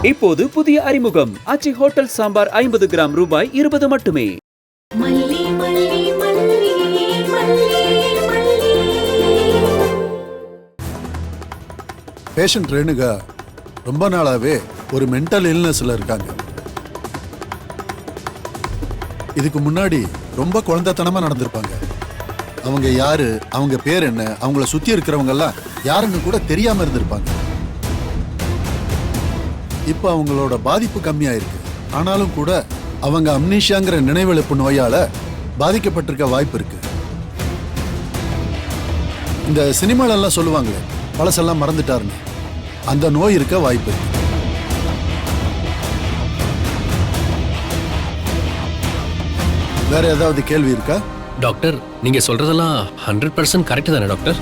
இப்போது புதிய அறிமுகம் ஆச்சி ஹோட்டல் சாம்பார் 50 கிராம் ரூபாய் 20 மட்டுமே. பேஷண்ட் ரேணுகா ரொம்ப நாளாவே ஒரு மென்டல் இல்னஸ்ல இருக்காங்க. இதுக்கு முன்னாடி ரொம்ப குழந்தைத்தனமா நடந்திருப்பாங்க. அவங்க யாரு, அவங்க பேர் என்ன, அவங்கள சுத்தி இருக்கிறவங்க எல்லாம் யாருன்னு கூட தெரியாம இருந்திருப்பாங்க. இப்ப அவங்களோட பாதிப்பு கம்மியாயிருக்கு. ஆனாலும் கூட அவங்க அம்னீஷியாங்கிற நினைவிழப்பு நோயால பாதிக்கப்பட்டிருக்க வாய்ப்பு இருக்கு. இந்த சினிமால எல்லாம் சொல்லுவாங்களே பழசெல்லாம் மறந்துட்டாருன்னு, அந்த நோய் இருக்க வாய்ப்பு இருக்கு. வேற ஏதாவது கேள்வி இருக்கா? டாக்டர், நீங்க சொல்றதெல்லாம் 100% கரெக்ட் தானே டாக்டர்?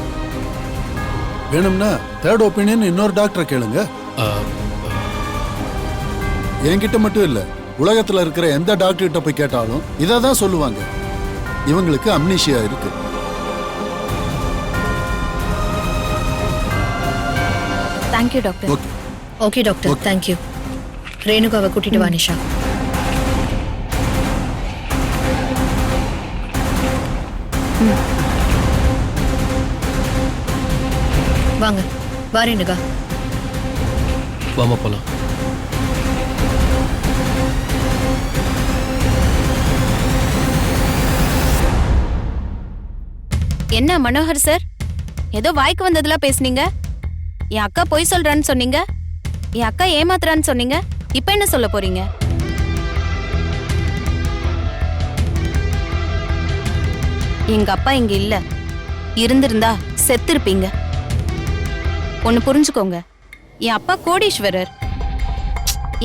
வேணும்னா தேர்ட் ஒப்பீனியன் இன்னொரு டாக்டரை கேளுங்க. என்கிட்ட மட்டும் இல்ல, உலகத்துல இருக்கிற எந்த டாக்டர் கிட்ட போய் கேட்டாலும் இதை தான் சொல்லுவாங்க. இவங்களுக்கு அம்னீஷியா இருக்கு. Thank you doctor. Okay okay doctor, thank you. ரேணுகாவை கூட்டிட்டு வா நிஷா. வாங்க, வா ரேணுகா. வாமா போலாம். என்ன மனோகர் சார், ஏதோ வாய்க்கு வந்ததெல்லாம் பேசுனீங்க. என் அக்கா பொய் சொல்றான்னு சொன்னீங்க, என் அக்கா ஏமாத்துறான்னு சொன்னீங்க. இப்ப என்ன சொல்ல போறீங்க? எங்க அப்பா இங்க இல்ல, இருந்திருந்தா செத்திருப்பீங்க. ஒன்னு புரிஞ்சுக்கோங்க, என் அப்பா கோடீஸ்வரர்.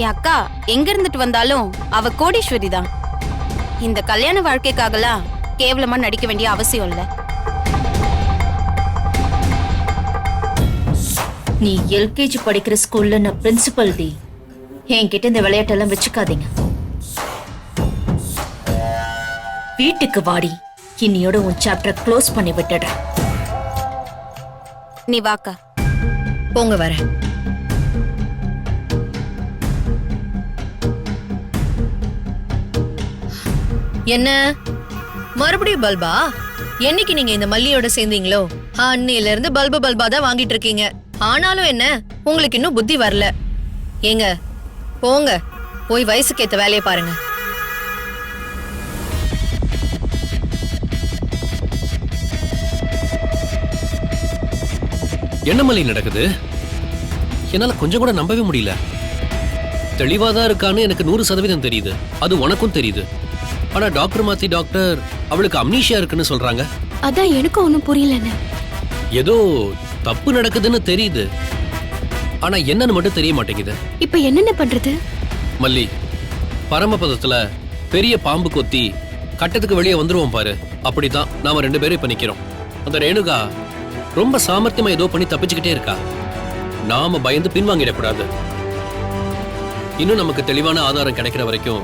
என் அக்கா எங்க இருந்துட்டு வந்தாலும் அவ கோடீஸ்வரி தான். இந்த கல்யாண வாழ்க்கைக்காகலாம் கேவலமா நடிக்க வேண்டிய அவசியம் இல்ல. நீ எல்கேஜி படிக்கிற ஸ்கூல்ல நான் பிரின்சிபல் டி. என்கிட்ட இந்த விளையாட்டெல்லாம் வச்சுக்காதீங்க. வீட்டுக்கு வாடி, இன்னியோட உன் சாப்டர் க்ளோஸ் பண்ணி விட்டுடுறேன். நீ வாக்கா. போங்க, வரேன். என்ன மறுபடியும் பல்பா? என்னைக்கு நீங்க இந்த மல்லியோட சேர்ந்தீங்களோ அன்னையில இருந்து பல்பா தான் வாங்கிட்டு இருக்கீங்க. ஆனாலும் என்ன, உங்களுக்கு இன்னும் புத்தி வரல. ஏங்க போங்க, போய் வயசுக்கு ஏத்த வேலையை பாருங்க. என்ன மல்லி நடக்குது? என்னால கொஞ்சம் கூட நம்பவே முடியல. தெளிவாதான் இருக்கான்னு எனக்கு 100% தெரியுது. அது உனக்கும் தெரியுது. ஆனா டாக்டர் மாத்தி டாக்டர் அவளுக்கு அம்னீஷியா இருக்குன்னு சொல்றாங்க. அதான் எனக்கு ஒண்ணும் புரியல. ஏதோ தப்பு நடக்குதுன்னு தெரியுது, ஆனா என்னன்னு மட்டும் தெரிய மாட்டேங்குது. இப்ப என்னென்ன பண்றது? மல்லி, பரமபதத்துல பெரிய பாம்பு கொத்தி கட்டத்துக்கு வெளியே வந்துருவோம் பாரு, அப்படிதான் நாம 2 பேரும் இப்ப நிக்கிறோம். அந்த ரேணுகா ரொம்ப சாமர்த்தியமா ஏதோ பண்ணி தப்பிச்சுக்கிட்டே இருக்கா. நாம பயந்து பின்வாங்கிடக்கூடாது. இன்னும் நமக்கு தெளிவான ஆதாரம் கிடைக்கிற வரைக்கும்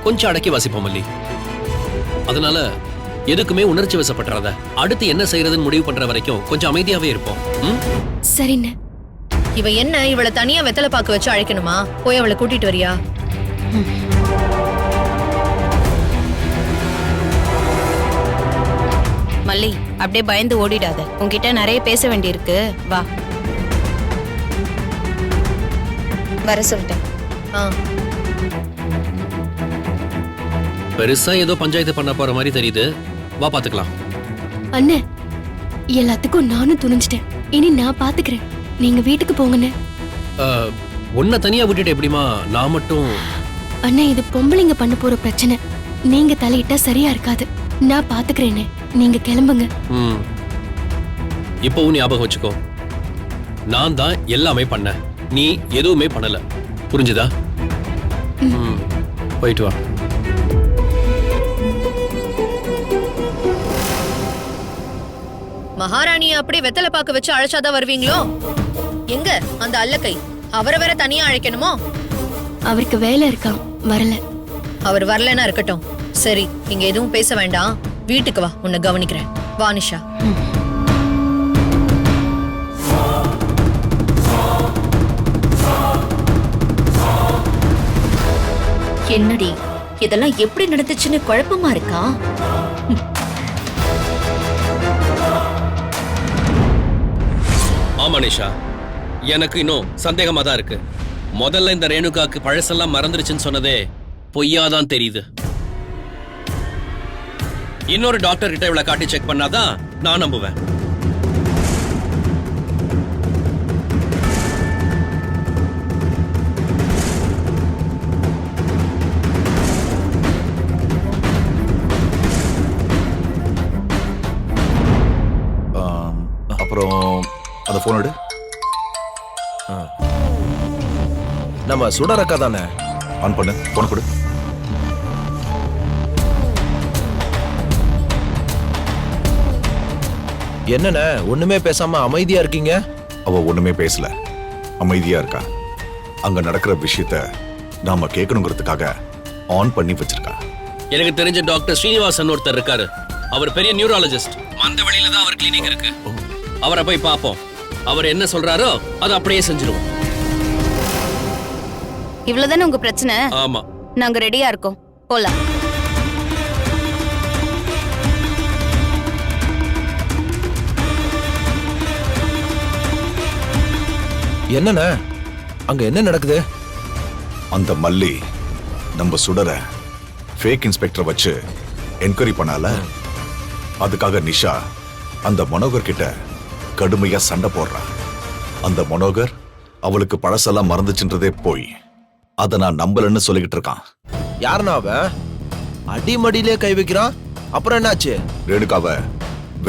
கொஞ்சம் அடக்கி வாசிப்போம் மல்லி. அதனால எதுக்குமே உணர்ச்சி வசப்பட்டுறாத. அடுத்து என்ன செய்யறதுன்னு முடிவு பண்ற வரைக்கும் கொஞ்சம் அமைதியாவே இருப்போம். சரிண்ணே. இவ என்ன, இவளை தனியா வெத்தலை பாக்கு வச்சு அழைக்கணுமா? போய் அவளை கூட்டிட்டு வரியா? மல்லி, அப்படியே பயந்து ஓடிடாத. உன்கிட்ட நிறைய பேச வேண்டியிருக்கு. வா. வர சொல்லிட்டேன். பெருசா ஏதோ பஞ்சாயத்து பண்ண போற மாதிரி தெரியுது. வா பாத்துக்கலாம். அண்ணே, எல்லாத்துக்கும் நானும் துணிஞ்சிட்டேன். இனி நான் பாத்துக்கிறேன். நீங்க வீட்டுக்கு போங்கண்ணே. உன்னை தனியா விட்டுட்டு எப்படிமா நான் மட்டும்? அண்ணே, இது பொம்பளைங்க பண்ண போற பிரச்சனை. நீங்க தலையிட்டா சரியா இருக்காது. நான் பாத்துக்கிறேனே, நீங்க கிளம்புங்க. இப்பவும் ஞாபகம் வச்சுக்கோ, நான் தான் எல்லாமே பண்ண, நீ எதுவுமே பண்ணல. புரிஞ்சுதா? போயிட்டு வா. மகாராணிய அப்படி வெத்தலை பாக்கு வச்சு அழைச்சாதான் வருவீங்களோ? எங்க அந்த அல்லக்கை, அவரை வேற தனியா அழைக்கணுமோ? அவருக்கு வேலை இருக்காம், வரல. அவர் வரலன்னா இருக்கட்டும். சரி, இங்க எதுவும் பேச வேண்டாம். வீட்டுக்கு வா, உன்னை கவனிக்கிறேன். வா நிஷா. என்னடி இதெல்லாம் எப்படி நடந்துச்சுன்னு குழப்பமா இருக்கா? ஆமா நிஷா, எனக்கு இன்னும் சந்தேகமா தான் இருக்கு. முதல்ல இந்த ரேணுகாக்கு பழசெல்லாம் மறந்துருச்சுன்னு சொன்னதே பொய்யாதான் தெரியுது. இன்னொரு டாக்டர் கிட்ட இவளை காட்டி செக் பண்ணாதான் நான் நம்புவேன். அப்புறம் அந்த போன் எடு. நம்ம சுடரக்கா தானே? ஆன் பண்ணு, போன் கொடு. என்னண்ணே ஒண்ணுமே பேசாம அமைதியா இருக்கீங்க? அவ ஒண்ணுமே பேசல, அமைதியா இருக்கா. அங்க நடக்கிற விஷயத்த நாம கேட்கணுங்கிறதுக்காக ஆன் பண்ணி வச்சிருக்கா. எனக்கு தெரிஞ்ச டாக்டர் ஸ்ரீனிவாசன் ஒருத்தர் இருக்காரு. அவர் பெரிய நியூராலஜிஸ்ட். அந்த வழியில தான் அவர் கிளினிக் இருக்கு. அவரை போய் பார்ப்போம். அவர் என்ன சொல்றாரோ அதை அப்படியே செஞ்சிருவோம். இவ்வளவுதானே உங்க பிரச்சனை? ஆமா, நாங்க ரெடியா இருக்கோம், போலாம். என்னண்ணே அங்க என்ன நடக்குது? அந்த மல்லி நம்ம சுடர ஃபேக் இன்ஸ்பெக்டர் வச்சு என்கொயரி பண்ணால, அதுக்காக நிஷா அந்த மனோகர் கிட்ட கடுமையா சண்டை போடுறா. அந்த மனோகர் அவளுக்கு பழசெல்லாம் மறந்துச்சுன்றதே போய் அத நான் நம்பலன்னு சொல்லிக்கிட்டு இருக்கான். யாருண்ணா அவன்? அடிமடியிலே கை வைக்கிறான். அப்புறம் என்னாச்சு? ரேணுகாவை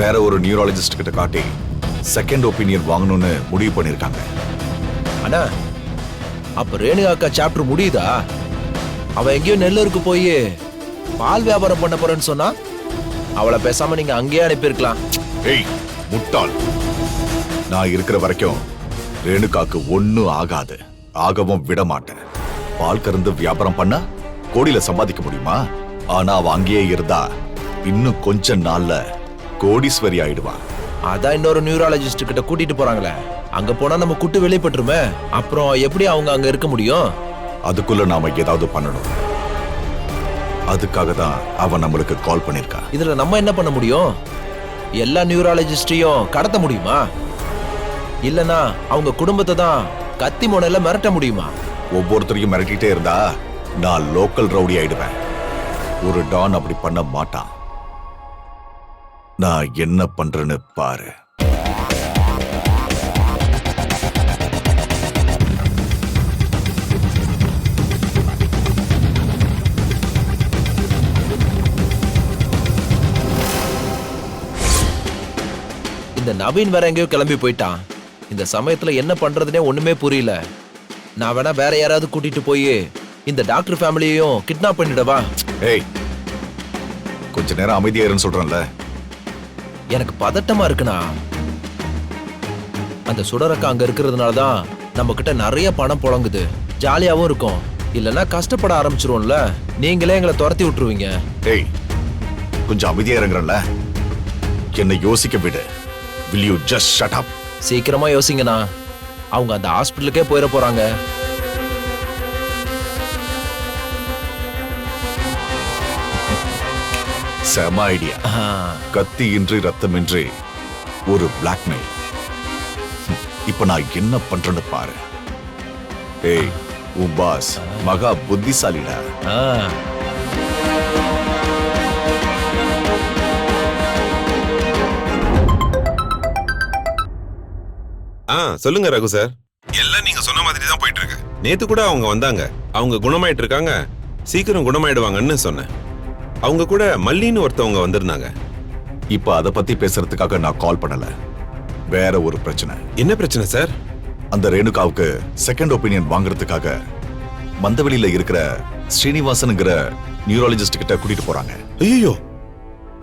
வேற ஒரு நியூராலஜிஸ்ட் கிட்ட காட்டி செகண்ட் ஒப்பீனியன் வாங்கணும்னு முடிவு பண்ணிருக்காங்க. அண்ணா அப்ப ரேணுகா அக்கா சாப்டர் முடியுதா? அவ எங்கேயோ நெல்லூருக்கு போய் பால் வியாபாரம் பண்ண போறேன்னு சொன்னா அவளை பேசாம நீங்க அங்கேயே அனுப்பியிருக்கலாம். ஏய் முட்டாள், நான் இருக்கிற வரைக்கும் ரேணுகாக்கு ஒண்ணும் ஆகாது, ஆகவும் விட மாட்டேன். பால் கறந்து வியாபாரம் பண்ணா கோடியில சம்பாதிக்க முடியுமா? ஆனா அவ அங்கேயே இருந்தா இன்னும் கொஞ்ச நாள்ல கோடீஸ்வரி ஆயிடுவா. அதான் இன்னொரு நியூராலஜிஸ்ட் கிட்ட கூட்டிட்டு போறாங்களே, அங்க போனா நம்ம குட்டு வெளிப்பட்டுருமே. அப்புறம் எப்படி அவங்க அங்க இருக்க முடியும்? அதுக்குள்ள நாம ஏதாவது பண்ணணும். அதுக்காக தான் அவன் நம்மளுக்கு கால் பண்ணிருக்கா. இதுல நம்ம என்ன பண்ண முடியும்? எல்லா நியூராலஜிஸ்டையும் கடத்த முடியுமா? இல்லனா அவங்க குடும்பத்தை தான் கத்தி முனையில மிரட்ட முடியுமா? ஒவ்வொருத்தரையும் மிரட்டிட்டே இருந்தா நான் லோக்கல் ரவுடி ஆயிடுவேன். ஒரு டான் அப்படி பண்ண மாட்டான். நான் என்ன பண்றேன்னு பாரு. இந்த நவீன் வேற எங்கேயோ கிளம்பி போயிட்டான். இந்த சமயத்துல என்ன பண்றதுனே ஒண்ணுமே புரியல. நான் வேணா வேற யாராவது கூட்டிட்டு போய் இந்த டாக்டர் ஃபேமிலியையும் கிட்னாப் பண்ணிடவா? ஏய், கொஞ்ச நேரம் அமைதியா இருன்னு சொல்றேன்ல. எனக்கு பதட்டமா இருக்குண்ணா. அந்த சுடரக்கா அங்க இருக்கிறதுனால தான் நம்ம கிட்ட நிறைய பணம் புழங்குது. ஜாலியாவும் இருக்கும். இல்லைன்னா கஷ்டப்பட ஆரம்பிச்சிருவோம்ல. நீங்களே எங்களை துரத்தி விட்டுருவீங்க. ஏய், கொஞ்சம் அமைதியா இருங்கறல்ல. என்னை யோசிக்க விடு. Will you just shut up? சீக்கிரமா யோசிங்கண்ணா. அவங்க அந்த ஹாஸ்பிட்டலுக்கே போயிட போறாங்க. செம ஐடியா. கத்தி இன்றி ரத்தமின்றி ஒரு பிளாக்மெயில். இப்ப நான் என்ன பண்றேன்னு பாரு. ஏய், உன் பாஸ் மகா புத்திசாலிடா. சொல்லுங்க ரகு சார். எல்லாம் நீங்க சொன்ன மாதிரி தான் போயிட்டு இருக்கு. நேத்து கூட அவங்க வந்தாங்க. அவங்க குணமாயிட்டு இருக்காங்க, சீக்கிரம் குணமாயிடுவாங்கன்னு சொன்னேன். அவங்க கூட மல்லின்னு ஒருத்தவங்க வந்திருந்தாங்க. இப்ப அத பத்தி பேசுறதுக்காக நான் கால் பண்ணல. வேற ஒரு பிரச்சனை. என்ன பிரச்சனை சார்? அந்த ரேணுகாவுக்கு செகண்ட் ஒப்பீனியன் வாங்குறதுக்காக மந்தவெளியில இருக்கிற ஸ்ரீனிவாசன்ங்கிற நியூராலஜிஸ்ட் கிட்ட கூட்டிட்டு போறாங்க. ஐயோ,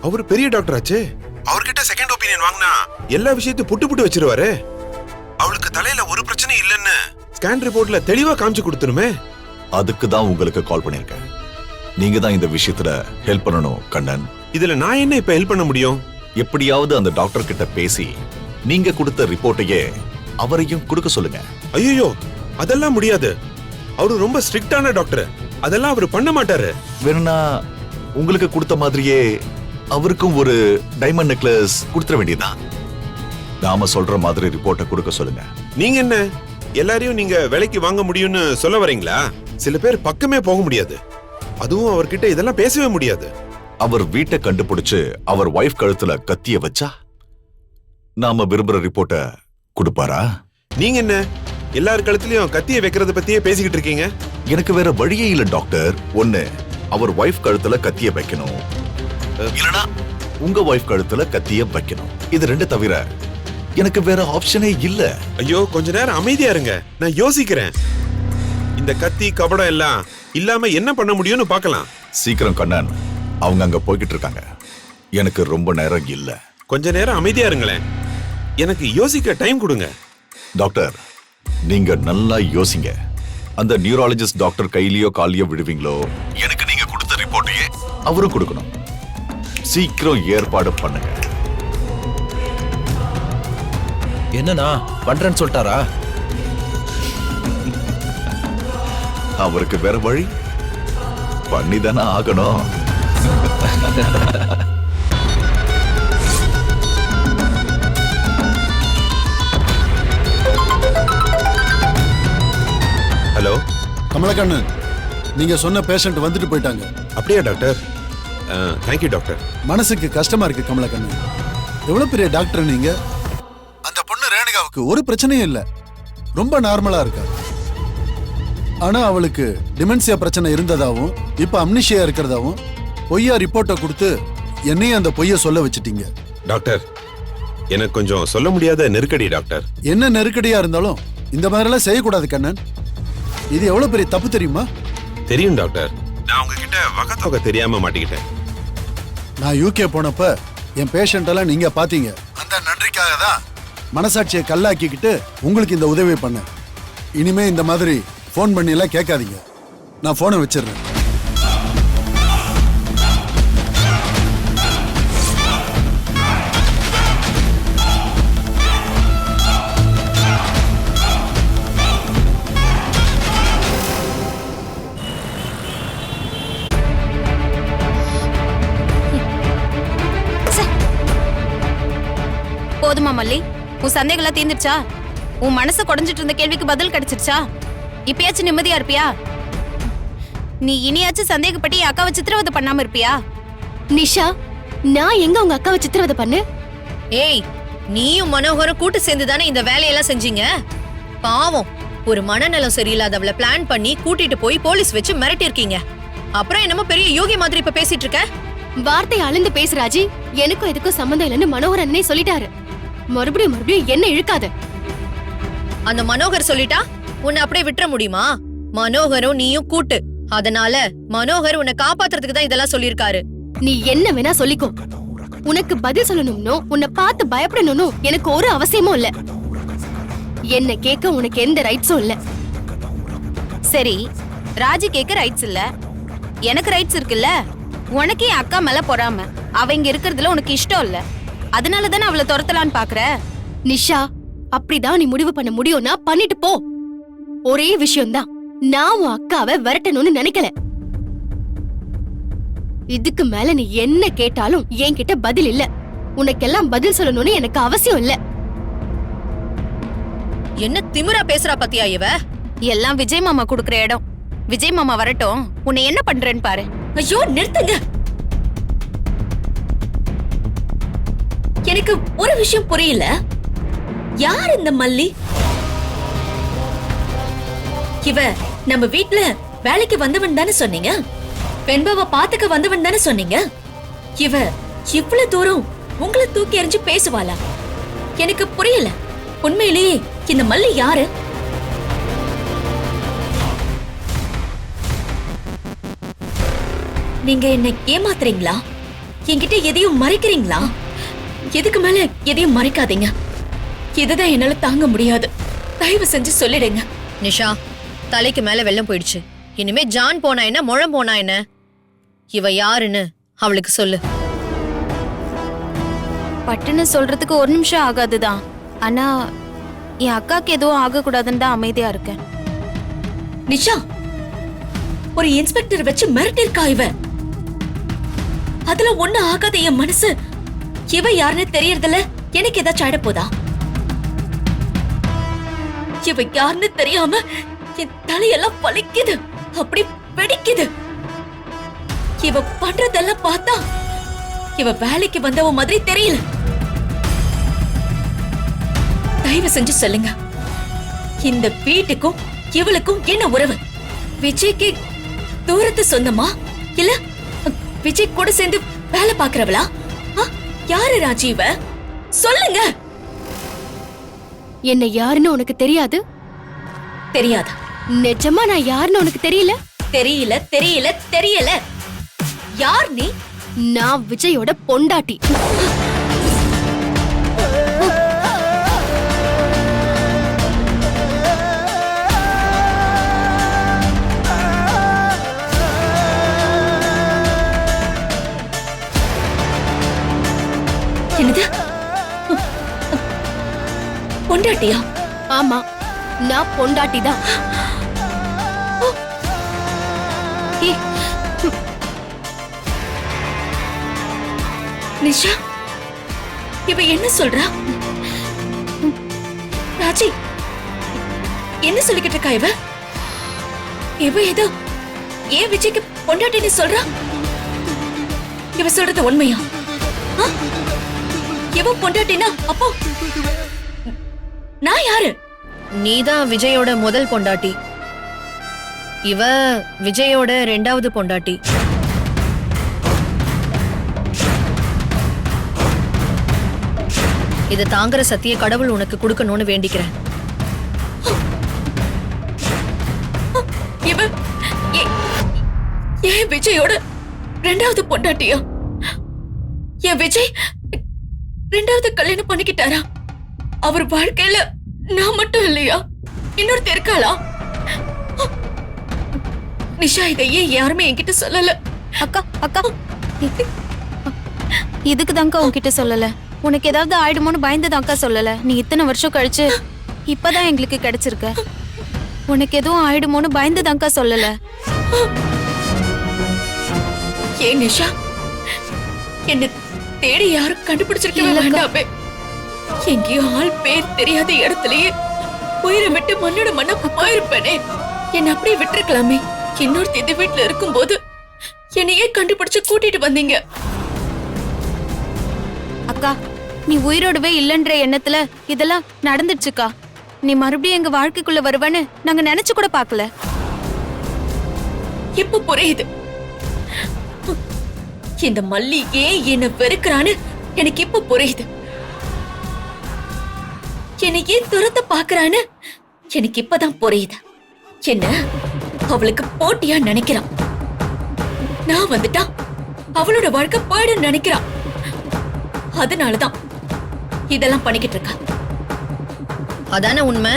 அவர் பெரிய டாக்டர் ஆச்சே. அவர்கிட்ட செகண்ட் ஒப்பீனியன் வாங்கினா எல்லா விஷயத்தையும் புட்டு புட்டு வச்சிருவாரு. அவளுக்கு தலையில ஒரு பிரச்சனை இல்லைன்னு ஸ்கேன் ரிப்போர்ட்ல தெளிவா காமிச்சு கொடுத்துருமே. அதுக்கு தான் உங்களுக்கு கால் பண்ணிருக்கேன். நீங்க தான் இந்த விஷயத்துல ஹெல்ப் பண்ணணும் கண்ணன். இதுல நான் என்ன இப்ப ஹெல்ப் பண்ண முடியும்? எப்படியாவது அந்த டாக்டர் கிட்ட பேசி நீங்க கொடுத்த ரிப்போர்ட்டையே அவரையும் கொடுக்க சொல்லுங்க. ஐயோ, அதெல்லாம் முடியாது. அவரு ரொம்ப ஸ்ட்ரிக்டான டாக்டர். அதெல்லாம் அவர் பண்ண மாட்டாரு. வேணும்னா உங்களுக்கு கொடுத்த மாதிரியே அவருக்கும் ஒரு டைமண்ட் நெக்லஸ் கொடுத்துட வேண்டியதுதான். நாம சொல்ற மாதிரி ரிப்போர்ட்டை கொடுக்க சொல்லுங்க. நீங்க என்ன எல்லாரையும் நீங்க விலைக்கு வாங்க முடியும்னு சொல்ல வரீங்களா? சில பேர் பக்கமே போக முடியாது, அதுவும் அவர்கிட்ட இதெல்லாம் பேசவே முடியாது. அவர் வீட்டை கண்டுபிடிச்சு அவர் வைஃப் கழுத்துல கத்திய வச்சா நாம விரும்புற ரிப்போர்ட்டை கொடுப்பாரா? நீங்க என்ன எல்லார் கழுத்துலயும் கத்திய வைக்கிறத பத்தியே பேசிக்கிட்டு இருக்கீங்க? எனக்கு வேற வழியே இல்ல டாக்டர். ஒண்ணு அவர் வைஃப் கழுத்துல கத்திய வைக்கணும், இல்லனா உங்க வைஃப் கழுத்துல கத்திய வைக்கணும். இது ரெண்டு தவிர எனக்கு வேற ஆப்ஷனே இல்ல. ஐயோ, கொஞ்ச நேரம் அமைதியா இருங்க, நான் யோசிக்கிறேன். இந்த கத்தி கபடம் எல்லாம் இல்லாம என்ன பண்ண முடியும்னு பார்க்கலாம். சீக்கிரம் கண்ணன், அவங்க அங்க போய்கிட்டு இருக்காங்க. எனக்கு ரொம்ப நேரம் இல்ல. கொஞ்ச நேரம் அமைதியா இருங்களேன், எனக்கு யோசிக்க டைம் கொடுங்க. டாக்டர், நீங்க நல்லா யோசிங்க. அந்த நியூராலஜிஸ்ட் டாக்டர் கையிலயோ காலியோ விடுவீங்களோ, எனக்கு நீங்க கொடுத்த ரிப்போர்ட்டையே அவரும் கொடுக்கணும். சீக்கிரம் ஏற்பாடு பண்ணுங்க. என்னண்ணா பண்றேன்னு சொல்லிட்டாரா? அவருக்கு வேற வழி பண்ணிதானே ஆகணும். ஹலோ கமலக்கண்ணன், நீங்க சொன்ன பேஷண்ட் வந்துட்டு போயிட்டாங்க. அப்படியா டாக்டர்? Thank you doctor. மனசுக்கு கஷ்டமா இருக்கு கமலக்கண்ணன். எவ்வளவு பெரிய டாக்டர் நீங்க. அந்த பொண்ணு ரேணுகாவுக்கு ஒரு பிரச்சனையும் இல்ல, ரொம்ப நார்மலா இருக்கா. ஆனா அவளுக்கு டிமென்சியா பிரச்சனை இருந்ததாவும் இப்ப அம்னிஷியா இருக்கிறதாவும் பொய்யா ரிப்போர்ட்டை கொடுத்து என்னையும் அந்த பொய்ய சொல்ல வச்சிட்டீங்க. டாக்டர், எனக்கு கொஞ்சம் சொல்ல முடியாத நெருக்கடி டாக்டர். என்ன நெருக்கடியா இருந்தாலும் இந்த மாதிரிலாம் செய்யக்கூடாது கண்ணன். இது எவ்வளவு பெரிய தப்பு தெரியுமா? தெரியும் டாக்டர், நான் உங்ககிட்ட வகத்தொகை தெரியாம மாட்டிக்கிட்டேன். நான் யூகே போனப்ப என் பேஷண்ட் எல்லாம் நீங்க பாத்தீங்க. அந்த நன்றிக்காக தான் மனசாட்சியை கல்லாக்கிக்கிட்டு உங்களுக்கு இந்த உதவி பண்ணேன். இனிமே இந்த மாதிரி ஃபோன் பண்ணி எல்லாம் கேட்காதீங்க. நான் போனை வச்சிடுறேன். போதுமா மல்லி? உன் சந்தேகம்லாம் தீர்ந்துச்சா? உன் மனசு குடைஞ்சிட்டு இருந்த கேள்விக்கு பதில் கிடைச்சிருச்சா? இப்பயாச்சும் நிம்மதியா இருப்பியா? நீ இனியாச்சும் சந்தேகப்பட்டு என் அக்காவை சித்திரவதை பண்ணாம இருப்பியா? நிஷா, நான் எங்க உங்க அக்காவை சித்திரவதை பண்ணு? ஏய், நீயும் மனோகரும் கூட்டு சேர்ந்து தானே இந்த வேலையெல்லாம் செஞ்சீங்க. பாவம், ஒரு மனநலம் சரியில்லாதவளை பிளான் பண்ணி கூட்டிட்டு போய் போலீஸ் வச்சு மிரட்டி இருக்கீங்க. அப்புறம் என்னமோ பெரிய யோகி மாதிரி இப்ப பேசிட்டு இருக்க. வார்த்தை அளந்து பேசு ராஜி. எனக்கும் இதுக்கும் சம்பந்தம் இல்லைன்னு மனோகர் அண்ணனே சொல்லிட்டாரு. மறுபடியும் என்ன இழுக்காத. அந்த மனோகர் சொல்லிட்டா உன்னை அப்படியே விட்டுற முடியுமா? மனோகரும் நீயும் கூட்டு. அதனால மனோகர் உன்னை காப்பாத்துறதுக்கு தான் இதெல்லாம் சொல்லியிருக்காரு. நீ என்ன வேணா சொல்லிக்கோ. உனக்கு பதில் சொல்லணும்னோ உன்னை பார்த்து பயப்படணும்னோ எனக்கு ஒரு அவசியமும் இல்ல. என்ன கேட்க உனக்கு எந்த ரைட்ஸும் இல்ல. சரி, ராஜி கேட்க ரைட்ஸ் இல்ல, எனக்கு ரைட்ஸ் இருக்குல்ல. உனக்கு என் அக்கா மேல பொறாம. அவ இங்க இருக்கிறதுல உனக்கு இஷ்டம் இல்ல, அதனால தானே அவளை துரத்தலான்னு பாக்குற. நிஷா, அப்படிதான் நீ முடிவு பண்ண முடியும்னா பண்ணிட்டு போ. ஒரே விஷயம்தான், நான் உன் அக்காவை விரட்டணும்னு நினைக்கல. இதுக்கு மேல நீ என்ன கேட்டாலும் என்கிட்ட பதில் இல்ல. உனக்கெல்லாம் பதில் சொல்லணும்னு எனக்கு அவசியம் இல்ல. என்ன திமிரா பேசுறா பத்தியா இவ? எல்லாம் விஜய் மாமா குடுக்கற இடம். விஜய் மாமா வரட்டும், உன்னை என்ன பண்றேன்னு பாரு. ஐயோ நிறுத்துங்க. எனக்கு ஒரு விஷயம் புரியல. யார் இந்த மல்லி? இவ நம்ம வீட்ல வேலைக்கு வந்தவன் தானே சொன்னீங்க? பெண்பாவ பாத்துக்க வந்தவன் தானே சொன்னீங்க? இவ இவ்வளவு தூரம் உங்களை தூக்கி எறிஞ்சு பேசுவாளா? எனக்கு புரியல. உண்மையிலேயே இந்த மல்லி யாரு? நீங்க என்ன ஏமாத்துறீங்களா? என்கிட்ட எதையும் மறைக்கிறீங்களா? எதுக்கு மேல எதையும் மறைக்காதீங்க. இதுதான் என்னால தாங்க முடியாது. தயவு செஞ்சு சொல்லிடுங்க. நிஷா, தலைக்கு மேல வெள்ளம் போயிடுச்சு. இனிமே ஜான் போனா என்ன, முழம் போனா என்ன? இவ யாருன்னு அவளுக்கு சொல்லு. பட்டுன்னு சொல்றதுக்கு ஒரு நிமிஷம் ஆகாதுதான். ஆனா என் அக்காக்கு எதுவும் ஆகக்கூடாதுன்னு தான் அமைதியா இருக்கேன். நிஷா, ஒரு இன்ஸ்பெக்டர் வச்சு மிரட்டிருக்கா இவ. அதுல ஒண்ணு ஆகாத என் மனசு இவ யாருன்னு தெரியறதுல எனக்கு ஏதாச்சும் ஆயிட போதா? இவ யாருன்னு தெரியாம என் தலையெல்லாம் வலிக்குது, அப்படி வெடிக்குது. இவ பண்றதெல்லாம் பார்த்தா இவ வேலைக்கு வந்தவ மாதிரி தெரியல. தயவு செஞ்சு சொல்லுங்க, இந்த வீட்டுக்கும் இவளுக்கும் என்ன உறவு? விஜய்க்கு தூரத்து சொந்தமா இல்ல விஜய் கூட சேர்ந்து வேலை பாக்குறவளா? யாரு ராஜீவ? சொல்லுங்க. என்ன யாருன்னு உனக்கு தெரியாது? தெரியாதா? நிஜமா நான் யாருன்னு உனக்கு தெரியல? தெரியல தெரியல தெரியல. யார் நீ? நான் விஜயோட பொண்டாட்டி. என்னது? பொண்டாட்டியா? ஆமா, நான் பொண்டாட்டி தான். நிஷா, இவ என்ன சொல்றா? ராஜி, என்ன சொல்லிக்கிட்டு இருக்கா இவ? இவ ஏதோ ஏன் விஜய்க்கு பொண்டாட்டின்னு சொல்றா? இவ சொல்றது உண்மையா? இவ பொண்டாட்டினா அப்போ நான் யாரு? நீதான் விஜயோட முதல் பொண்டாட்டி. இவ விஜயோட 2வது பொண்டாட்டி. இது தாங்குற சத்திய கடவுள் உனக்கு கொடுக்கணும்னு வேண்டிக்கிறேன். இவ ஏன் விஜயோட 2வது பொண்டாட்டியா? என் விஜய் 2வது கல்யாணம் பண்ணிக்கிட்டாரா? அவர் வாழ்க்கையில நான் மட்டும் இல்லையா? இன்னொருத்தர் இருக்காளா? நிஷா, இதையே யாருமே என்கிட்ட சொல்லல. அக்கா அக்கா, இதுக்கு தான்க்கா உன்கிட்ட சொல்லல. உனக்கு ஏதாவது ஆயிடுமோன்னு பயந்துதான்க்கா சொல்லல. நீ இத்தனை வருஷம் கழிச்சு இப்பதான் எங்களுக்கு கிடைச்சிருக்க. உனக்கு எதுவும் ஆயிடுமோன்னு பயந்துதான்க்கா சொல்லல. ஏன் நிஷா, என்ன தேடி யாரும் கண்டுபிடிச்சிருக்கவே வேண்டாமே. எங்கேயோ ஆள் பேர் தெரியாத இடத்துலயே உயிரை விட்டு மண்ணோட மண்ணா போயிருப்பேனே. என்ன அப்படியே விட்டுருக்கலாமே. இன்னொருத்தி இந்த வீட்டுல இருக்கும்போது என்னையே கண்டுபிடிச்சு கூட்டிட்டு வந்தீங்க. அக்கா, நீ உயிரோடவே இல்லைன்ற எண்ணத்துல இதெல்லாம் நடந்துச்சுக்கா. நீ மறுபடியும் எங்க வாழ்க்கைக்குள்ள வருவேன்னு நாங்க நினைச்சு கூட பார்க்கல. இப்ப புரியுது. இந்த மல்லி ஏன் என்ன வெறுக்கிறான்னு எனக்கு இப்ப புரியுது. என்னை ஏன் துரத்த பாக்குறான்னு எனக்கு இப்பதான் புரியுது. என்ன அவளுக்கு போட்டியா நினைக்கிறான். நான் வந்துட்டா அவளோட வாழ்க்கை போயிடும் நினைக்கிறான். அதனாலதான் இதெல்லாம் பண்ணிக்கிட்டு இருக்கா. அதானே உண்மை.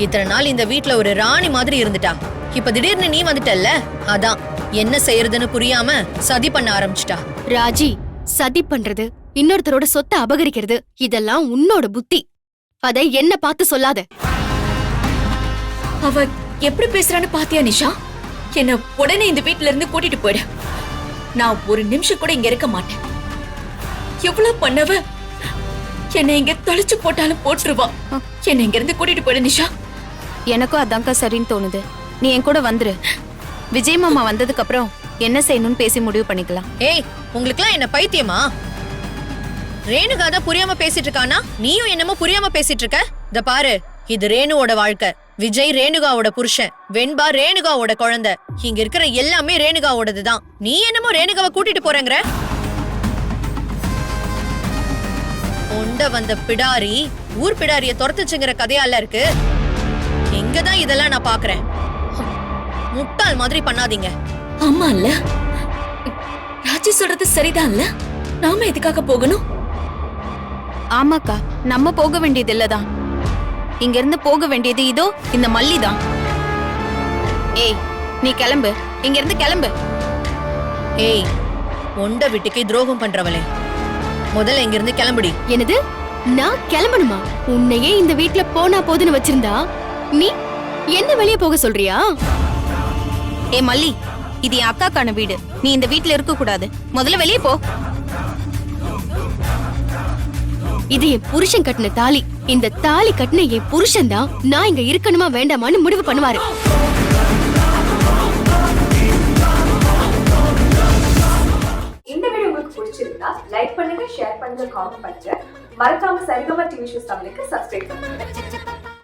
இத்தனை நாள் இந்த வீட்ல ஒரு ராணி மாதிரி இருந்துட்டா. இப்ப திடீர்னு நீ வந்துட்டல்ல, அதான் என்ன செய்யறதுன்னு புரியாம சதி பண்ண ஆரம்பிச்சிட்டா. ராஜி, சதி பண்றது, இன்னொருத்தரோட சொத்தை அபகரிக்கிறது, இதெல்லாம் உன்னோட புத்தி. அதை என்ன பார்த்து சொல்லாத. அவ எப்படி பேசுறான்னு பாத்தியா நிஷா? என்ன உடனே இந்த வீட்டுல இருந்து கூட்டிட்டு போயிடு. நான் ஒரு நிமிஷம் கூட இங்க இருக்க மாட்டேன். எவ்வளவு பண்ணவ என்ன இங்க தொலைச்சு போட்டாலும் போட்டுருவா. என்ன இங்க இருந்து கூட்டிட்டு போயிடு நிஷா. எனக்கும் அதான்க்கா சரின்னு தோணுது. நீ என் கூட வந்துரு. விஜய் மாமா வந்ததுக்கு அப்புறம் என்ன செய்யணும்னு பேசி முடிவு பண்ணிக்கலாம். ஏய், உங்களுக்குலாம் என்ன பைத்தியமா? ரேணுகா தான் புரியாம பேசிட்டு இருக்கானா? நீயும் என்னமோ புரியாம பேசிட்டு இருக்க. இத பாரு, இது ரேணுவோட வாழ்க்கை. விஜய் ரேணுகாவோட புருஷன், வெண்பா ரேணுகாவோட குழந்தை. இங்க இருக்கிற எல்லாமே ரேணுகாவோடதுதான். நீ என்னமோ ரேணுகாவை கூட்டிட்டு போறேங்கிற. உண்ட வந்த பிடாரி ஊர் பிடாரிய துரத்துச்சுங்கிற கதையால இருக்கு. இங்கதான் இதெல்லாம் நான் பாக்குறேன். முட்டாள் மாதிரி பண்ணாதீங்க. ஆமா இல்ல, ராஜி சொல்றது சரிதான் இல்ல. நாம எதுக்காக போகணும்? ஆமாக்கா, நம்ம போக வேண்டியது இல்லதான். இங்க இருந்து போக வேண்டியது இதோ இந்த மல்லி தான். ஏய், நீ கிளம்பு, இங்க இருந்து கிளம்பு. ஏய், உண்ட வீட்டுக்கு துரோகம் பண்றவளே, முதல்ல இங்க இருந்து கிளம்புடி. என்னது? நான் கிளம்பணுமா? உன்னையே இந்த வீட்ல போனா போதுன்னு வச்சிருந்தா நீ என்ன வெளியே போக சொல்றியா? ஏ மல்லி, இது என் அக்காக்கான வீடு. நீ இந்த வீட்ல இருக்க கூடாது. முதல்ல வெளியே போ. இது என் புருஷன் கட்டின தாலி. இந்த தாலி கட்டின என் புருஷன் தான் நான் இங்க இருக்கணுமா வேண்டாமான்னு முடிவு பண்ணுவாரு. இந்த வீடியோ உங்களுக்கு பிடிச்சிருந்தா லைக் பண்ணுங்க, ஷேர் பண்ணுங்க, காமெண்ட் பண்ணுங்க. மறக்காம சரிகமா டிவி ஷோஸ் தமிழுக்கு சப்ஸ்கிரைப் பண்ணுங்க.